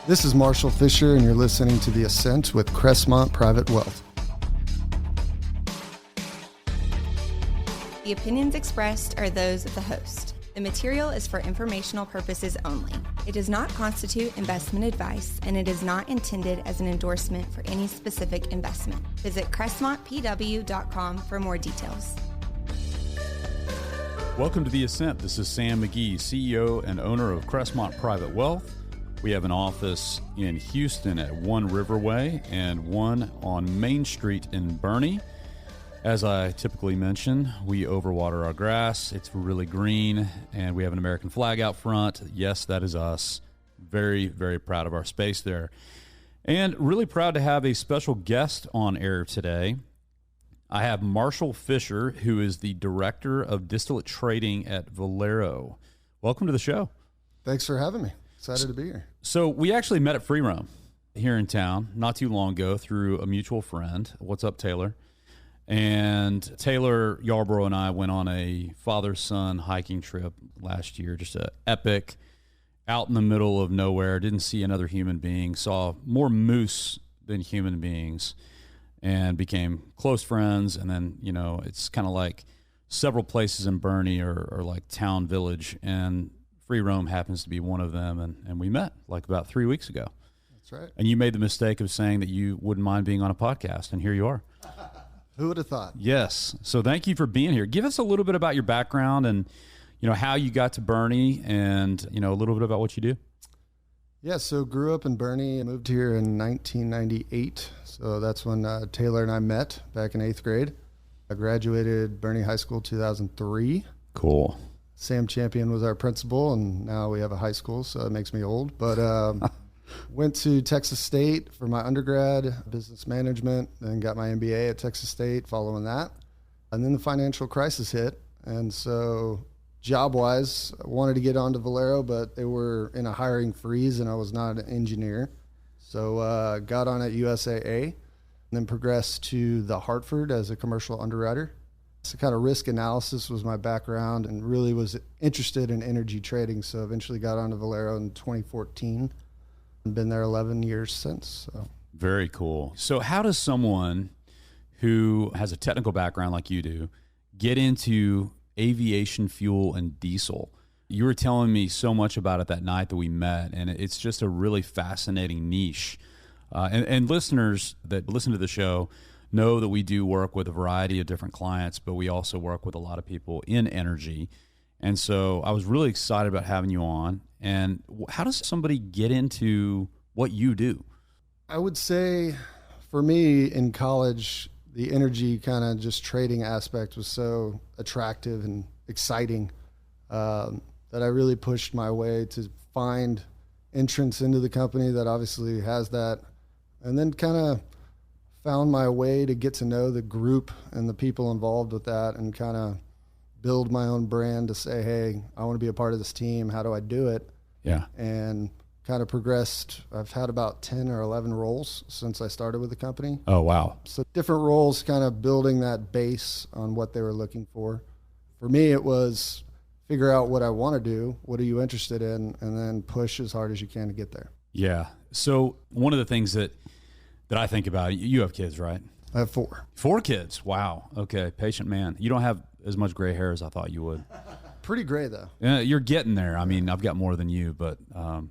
This is Marshall Fischer, and you're listening to The Ascent with Crestmont Private Wealth. The opinions expressed are those of the host. The material is for informational purposes only. It does not constitute investment advice, and it is not intended as an endorsement for any specific investment. Visit crestmontpw.com for more details. Welcome to The Ascent. This is Sam McGee, CEO and owner of Crestmont Private Wealth. We have an office in Houston at One Riverway and one on Main Street in Boerne. As I typically mention, we overwater our grass. It's really green, and we have an American flag out front. Yes, that is us. Very, very proud of our space there. And really proud to have a special guest on air today. I have Marshall Fischer, who is the Director of Distillate Trading at Valero. Welcome to the show. Thanks for having me. Excited to be here. So we actually met at Free Roam here in town not too long ago through a mutual friend. What's up, Taylor? And Taylor Yarborough and I went on a father-son hiking trip last year, just an epic, out in the middle of nowhere, didn't see another human being, saw more moose than human beings, and became close friends. And then, you know, it's kind of like several places in Boerne are like town village, and Free Roam happens to be one of them, and we met like about 3 weeks ago. That's right. And you made the mistake of saying that you wouldn't mind being on a podcast, and here you are. Who would have thought? Yes. So thank you for being here. Give us a little bit about your background and, you know, how you got to Boerne and, you know, a little bit about what you do. Yeah, so grew up in Boerne, moved here in 1998. So that's when Taylor and I met back in 8th grade. I graduated Boerne High School 2003. Cool. Sam Champion was our principal, and now we have a high school, so it makes me old. But went to Texas State for my undergrad, business management, and got my MBA at Texas State following that. And then the financial crisis hit. And so job-wise, I wanted to get onto Valero, but they were in a hiring freeze, and I was not an engineer. So got on at USAA, and then progressed to the Hartford as a commercial underwriter. So kind of risk analysis was my background, and really was interested in energy trading. So eventually got onto Valero in 2014. Been there 11 years since. So. Very cool. So how does someone who has a technical background like you do get into aviation fuel and diesel? You were telling me so much about it that night that we met, and it's just a really fascinating niche. And listeners that listen to the show know that we do work with a variety of different clients, but we also work with a lot of people in energy. And so I was really excited about having you on. And how does somebody get into what you do? I would say for me in college, the energy kind of just trading aspect was so attractive and exciting that I really pushed my way to find entrance into the company that obviously has that. And then kind of found my way to get to know the group and the people involved with that, and kind of build my own brand to say, hey, I want to be a part of this team. How do I do it? Yeah. And kind of progressed. I've had about 10 or 11 roles since I started with the company. Oh, wow. So different roles, kind of building that base on what they were looking for. For me, it was figure out what I want to do. What are you interested in? And then push as hard as you can to get there. Yeah. So one of the things that I think about, you have kids, right? I have 4. 4 kids. Wow. Okay. Patient man. You don't have as much gray hair as I thought you would. Pretty gray, though. Yeah, you're getting there. I mean, I've got more than you, but...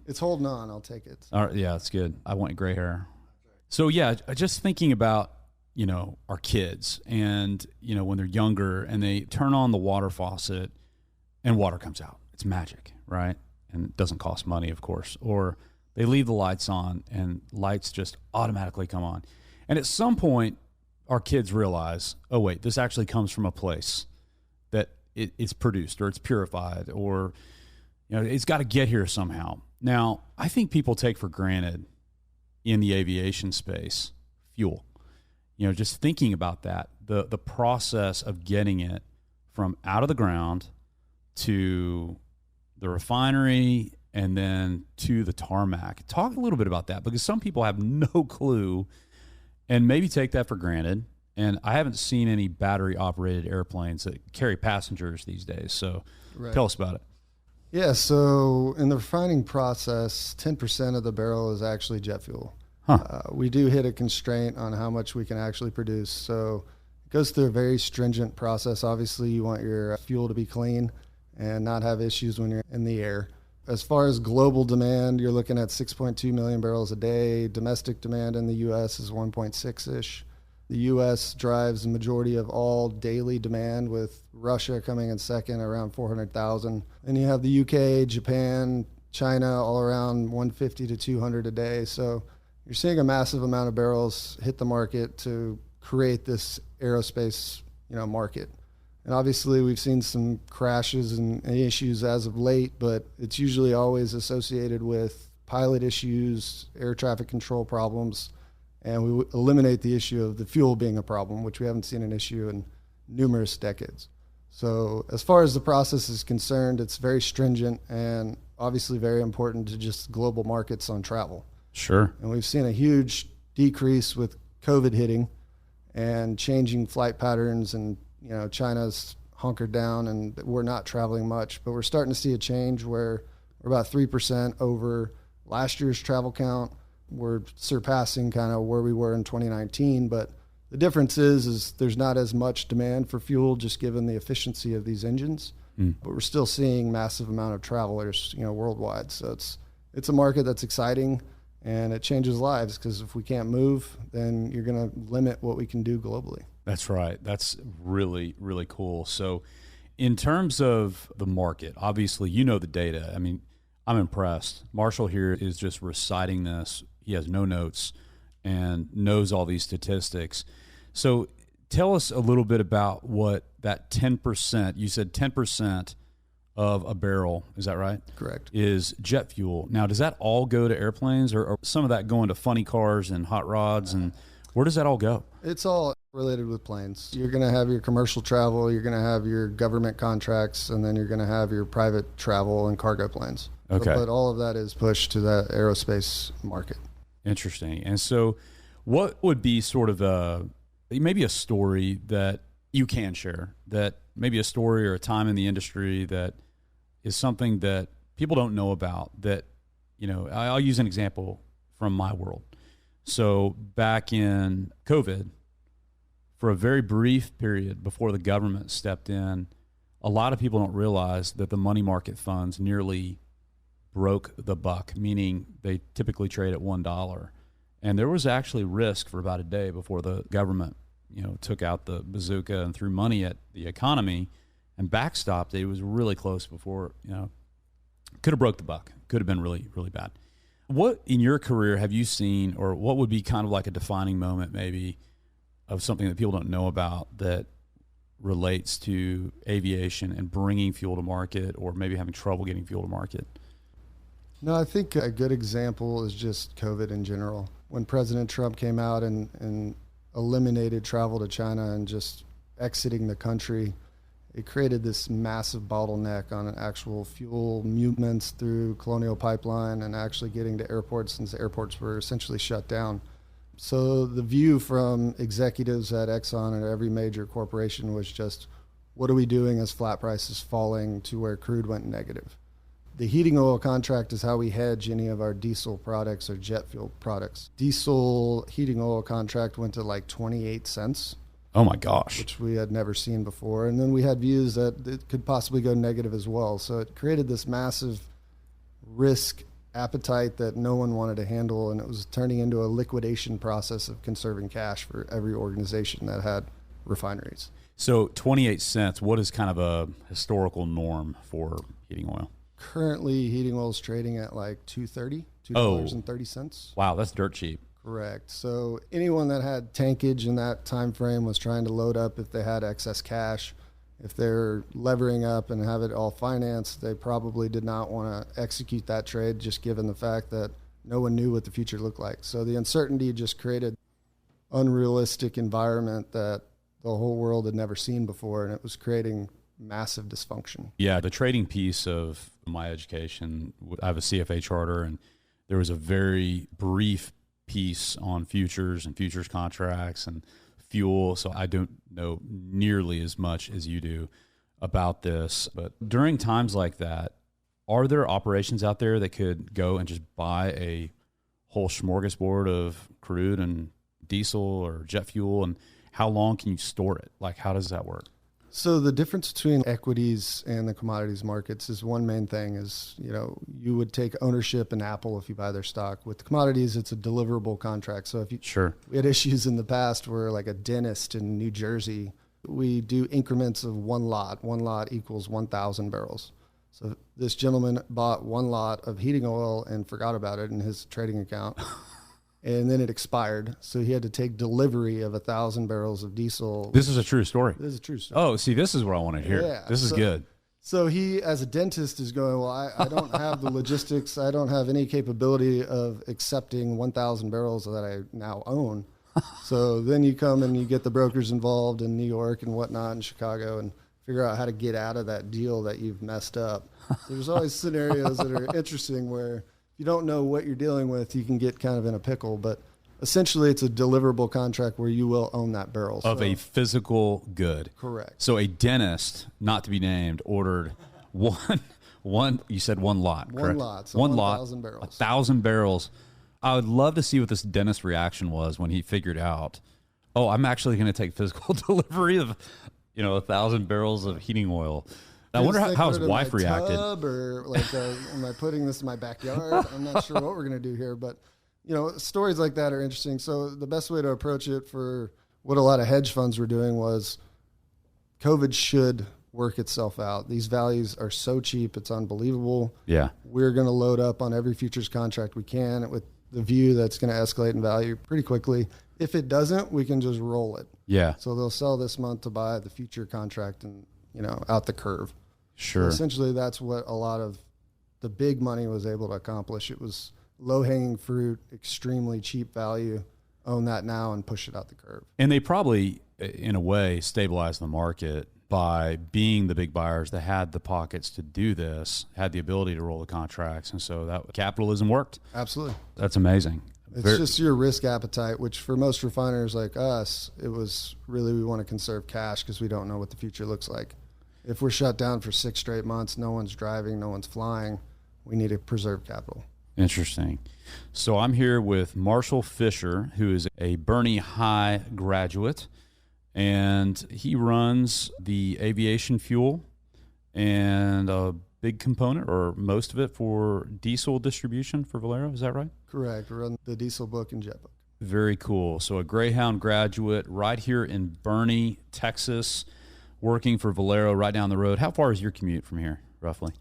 it's holding on. I'll take it. All right, yeah, it's good. I want gray hair. So, yeah, just thinking about, you know, our kids and, you know, when they're younger and they turn on the water faucet and water comes out. It's magic, right? And it doesn't cost money, of course. Or they leave the lights on and lights just automatically come on. And at some point, our kids realize, oh, wait, this actually comes from a place that it's produced or it's purified, or, you know, it's got to get here somehow. Now, I think people take for granted in the aviation space fuel. You know, just thinking about that, the process of getting it from out of the ground to the refinery and then to the tarmac. Talk a little bit about that, because some people have no clue and maybe take that for granted. And I haven't seen any battery-operated airplanes that carry passengers these days. So Right. Tell us about it. Yeah, so in the refining process, 10% of the barrel is actually jet fuel. Huh. We do hit a constraint on how much we can actually produce. So it goes through a very stringent process. Obviously, you want your fuel to be clean and not have issues when you're in the air. As far as global demand, you're looking at 6.2 million barrels a day. Domestic demand in the U.S. is 1.6-ish. The U.S. drives the majority of all daily demand, with Russia coming in second, around 400,000. And you have the U.K., Japan, China, all around 150 to 200 a day. So you're seeing a massive amount of barrels hit the market to create this aerospace, market. And obviously, we've seen some crashes and issues as of late, but it's usually always associated with pilot issues, air traffic control problems, and we eliminate the issue of the fuel being a problem, which we haven't seen an issue in numerous decades. So as far as the process is concerned, it's very stringent and obviously very important to just global markets on travel. Sure. And we've seen a huge decrease with COVID hitting and changing flight patterns, and China's hunkered down and we're not traveling much, but we're starting to see a change where we're about 3% over last year's travel count. We're surpassing kind of where we were in 2019, but the difference is there's not as much demand for fuel just given the efficiency of these engines, but we're still seeing massive amount of travelers, worldwide. So it's a market that's exciting and it changes lives, because if we can't move, then you're going to limit what we can do globally. That's right. That's really, really cool. So in terms of the market, obviously, the data. I mean, I'm impressed. Marshall here is just reciting this. He has no notes and knows all these statistics. So tell us a little bit about what that 10%, you said 10% of a barrel, is that right? Correct. Is jet fuel. Now, does that all go to airplanes, or some of that going to funny cars and hot rods, and where does that all go? It's all related with planes. You're going to have your commercial travel, you're going to have your government contracts, and then you're going to have your private travel and cargo planes. Okay. But all of that is pushed to that aerospace market. Interesting. And so what would be sort of maybe a story that you can share, that maybe a story or a time in the industry that is something that people don't know about, that, I'll use an example from my world. So back in COVID, for a very brief period before the government stepped in, a lot of people don't realize that the money market funds nearly broke the buck, meaning they typically trade at $1. And there was actually risk for about a day before the government, took out the bazooka and threw money at the economy and backstopped it. It was really close before, could have broke the buck, could have been really, really bad. What in your career have you seen, or what would be kind of like a defining moment maybe of something that people don't know about that relates to aviation and bringing fuel to market, or maybe having trouble getting fuel to market? No, I think a good example is just COVID in general. When President Trump came out and eliminated travel to China and just exiting the country, it created this massive bottleneck on actual fuel movements through Colonial Pipeline and actually getting to airports, since the airports were essentially shut down. So the view from executives at Exxon and every major corporation was just, what are we doing as flat prices falling to where crude went negative? The heating oil contract is how we hedge any of our diesel products or jet fuel products. Diesel heating oil contract went to like 28 cents. Oh my gosh. Which we had never seen before. And then we had views that it could possibly go negative as well. So it created this massive risk appetite that no one wanted to handle, and it was turning into a liquidation process of conserving cash for every organization that had refineries. So 28 cents, what is kind of a historical norm for heating oil? Currently, heating oil is trading at like $2.30. Wow, that's dirt cheap. Correct. So anyone that had tankage in that time frame was trying to load up if they had excess cash. If they're levering up and have it all financed, they probably did not want to execute that trade, just given the fact that no one knew what the future looked like. So the uncertainty just created unrealistic environment that the whole world had never seen before, and it was creating massive dysfunction. Yeah, the trading piece of my education, I have a CFA charter, and there was a very brief piece on futures and futures contracts and fuel, so I don't know nearly as much as you do about this. But during times like that, Are there operations out there that could go and just buy a whole smorgasbord of crude and diesel or jet fuel? And how long can you store it? Like, how does that work? So the difference between equities and the commodities markets is one main thing is, you would take ownership in Apple if you buy their stock. With commodities, it's a deliverable contract. So we had issues in the past where like a dentist in New Jersey, we do increments of one lot. One lot equals 1,000 barrels. So this gentleman bought one lot of heating oil and forgot about it in his trading account. And then it expired. So he had to take delivery of 1,000 barrels of diesel. This is a true story. This is a true story. Oh, see, this is what I want to hear. Yeah, this is good. So he, as a dentist, is going, well, I don't have the logistics. I don't have any capability of accepting 1,000 barrels that I now own. So then you come and you get the brokers involved in New York and whatnot in Chicago and figure out how to get out of that deal that you've messed up. So there's always scenarios that are interesting where you don't know what you're dealing with, you can get kind of in a pickle. But essentially, it's a deliverable contract where you will own that barrel. Of a physical good. Correct. So a dentist, not to be named, ordered one. You said one lot, correct? One lot. So 1,000 barrels. 1,000 barrels. I would love to see what this dentist's reaction was when he figured out, oh, I'm actually going to take physical delivery of 1,000 barrels of heating oil. I wonder how his wife reacted. Or like, am I putting this in my backyard? I'm not sure what we're going to do here, but stories like that are interesting. So the best way to approach it for what a lot of hedge funds were doing was COVID should work itself out. These values are so cheap. It's unbelievable. Yeah. We're going to load up on every futures contract we can with the view that's going to escalate in value pretty quickly. If it doesn't, we can just roll it. Yeah. So they'll sell this month to buy the future contract and, out the curve. Sure. So essentially, that's what a lot of the big money was able to accomplish. It was low-hanging fruit, extremely cheap value. Own that now and push it out the curve. And they probably, in a way, stabilized the market by being the big buyers that had the pockets to do this, had the ability to roll the contracts. And so that capitalism worked. Absolutely. That's amazing. It's just your risk appetite, which for most refiners like us, it was really we want to conserve cash because we don't know what the future looks like. If we're shut down for 6 straight months, no one's driving, no one's flying, we need to preserve capital. Interesting. So I'm here with Marshall Fischer, who is a Boerne High graduate, and he runs the aviation fuel and a big component or most of it for diesel distribution for Valero. Is that right? Correct. We run the diesel book and jet book. Very cool. So a Greyhound graduate right here in Boerne, Texas, working for Valero right down the road. How far is your commute from here, roughly?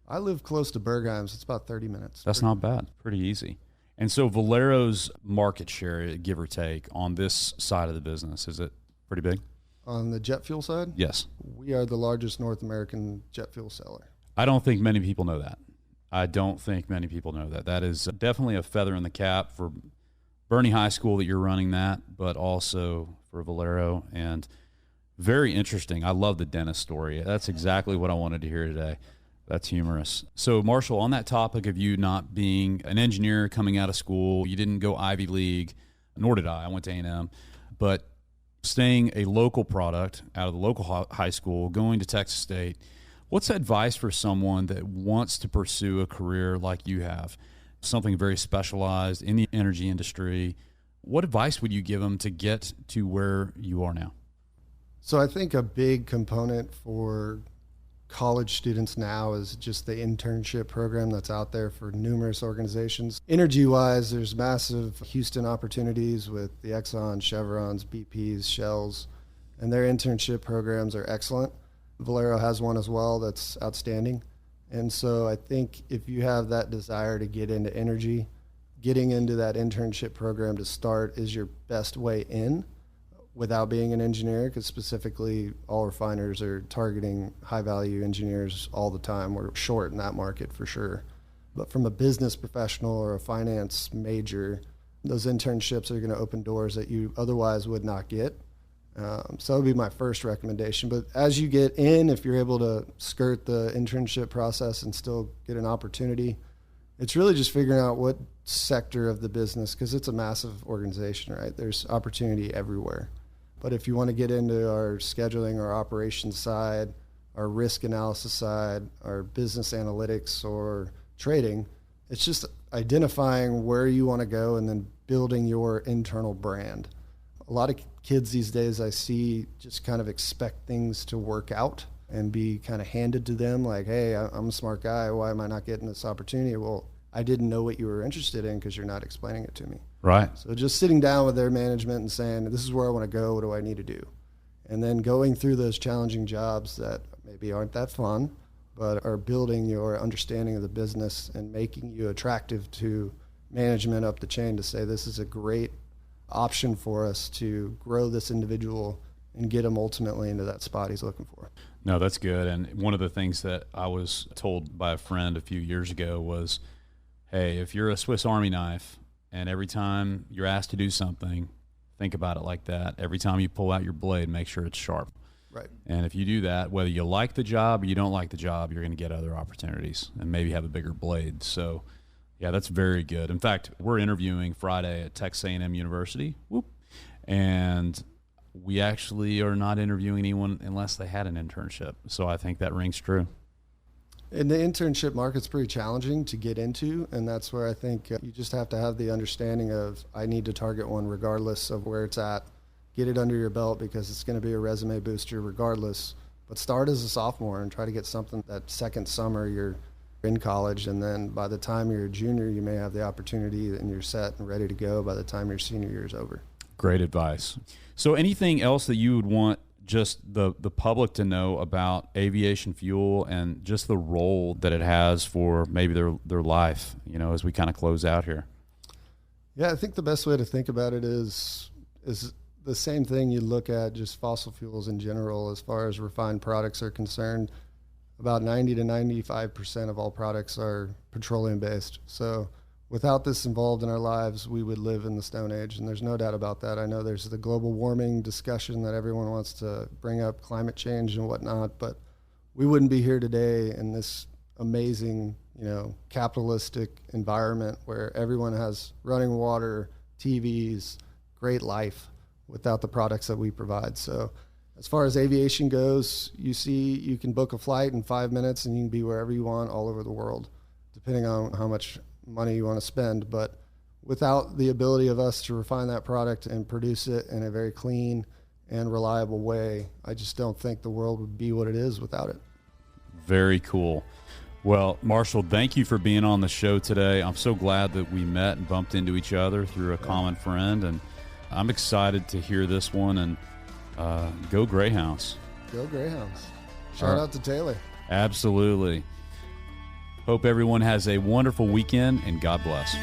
I live close to Bergheim, so it's about 30 minutes. That's not bad. Pretty easy. And so Valero's market share, give or take, on this side of the business, is it pretty big? On the jet fuel side? Yes. We are the largest North American jet fuel seller. I don't think many people know that. That is definitely a feather in the cap for Boerne High School that you're running that, but also for Valero. And very interesting. I love the dentist story. That's exactly what I wanted to hear today. That's humorous. So, Marshall, on that topic of you not being an engineer coming out of school, you didn't go Ivy League, nor did I. I went to A&M. But staying a local product out of the local high school, going to Texas State, what's advice for someone that wants to pursue a career like you have, something very specialized in the energy industry? What advice would you give them to get to where you are now? So I think a big component for college students now is just the internship program that's out there for numerous organizations. Energy-wise, there's massive Houston opportunities with the Exxon, Chevrons, BPs, Shells, and their internship programs are excellent. Valero has one as well that's outstanding. And so I think if you have that desire to get into energy, getting into that internship program to start is your best way in without being an engineer, because specifically all refiners are targeting high-value engineers all the time. We're short in that market for sure. But from a business professional or a finance major, those internships are going to open doors that you otherwise would not get. So that would be my first recommendation. But as you get in, if you're able to skirt the internship process and still get an opportunity, it's really just figuring out what sector of the business, because it's a massive organization, right? There's opportunity everywhere. But if you want to get into our scheduling or operations side, our risk analysis side, our business analytics, or trading. It's just identifying where you want to go and then building your internal brand. A lot of kids these days I see just kind of expect things to work out and be kind of handed to them like, hey, I'm a smart guy. Why am I not getting this opportunity? Well, I didn't know what you were interested in because you're not explaining it to me. Right. So just sitting down with their management and saying, this is where I want to go. What do I need to do? And then going through those challenging jobs that maybe aren't that fun, but are building your understanding of the business and making you attractive to management up the chain to say, this is a great option for us to grow this individual and get him ultimately into that spot he's looking for. No, that's good. And one of the things that I was told by a friend a few years ago was, hey, if you're a Swiss Army knife and every time you're asked to do something, think about it like that. Every time you pull out your blade, make sure it's sharp. Right. And if you do that, whether you like the job or you don't like the job, you're going to get other opportunities and maybe have a bigger blade. So, yeah, that's very good. In fact, we're interviewing Friday at Texas A&M University. Whoop. And we actually are not interviewing anyone unless they had an internship. So I think that rings true. And the internship market's pretty challenging to get into, and that's where I think you just have to have the understanding of, I need to target one regardless of where it's at. Get it under your belt because it's going to be a resume booster regardless. But start as a sophomore and try to get something that second summer you're in college, and then by the time you're a junior, you may have the opportunity and you're set and ready to go by the time your senior year is over. Great advice. So anything else that you would want just the public to know about aviation fuel and just the role that it has for maybe their life, as we kind of close out here? Yeah, I think the best way to think about it is the same thing you look at just fossil fuels in general as far as refined products are concerned. About 90 to 95% of all products are petroleum based. So without this involved in our lives, we would live in the Stone Age, and there's no doubt about that. I know there's the global warming discussion that everyone wants to bring up, climate change and whatnot, but we wouldn't be here today in this amazing, capitalistic environment where everyone has running water, TVs, great life without the products that we provide. So as far as aviation goes, you can book a flight in 5 minutes and you can be wherever you want all over the world, depending on how much money you want to spend. But without the ability of us to refine that product and produce it in a very clean and reliable way, I just don't think the world would be what it is without it. Very cool. Well, Marshall, thank you for being on the show today. I'm so glad that we met and bumped into each other through a common friend, and I'm excited to hear this one. And go Greyhounds. Go Greyhounds. Shout out to Taylor. Absolutely. Hope everyone has a wonderful weekend, and God bless.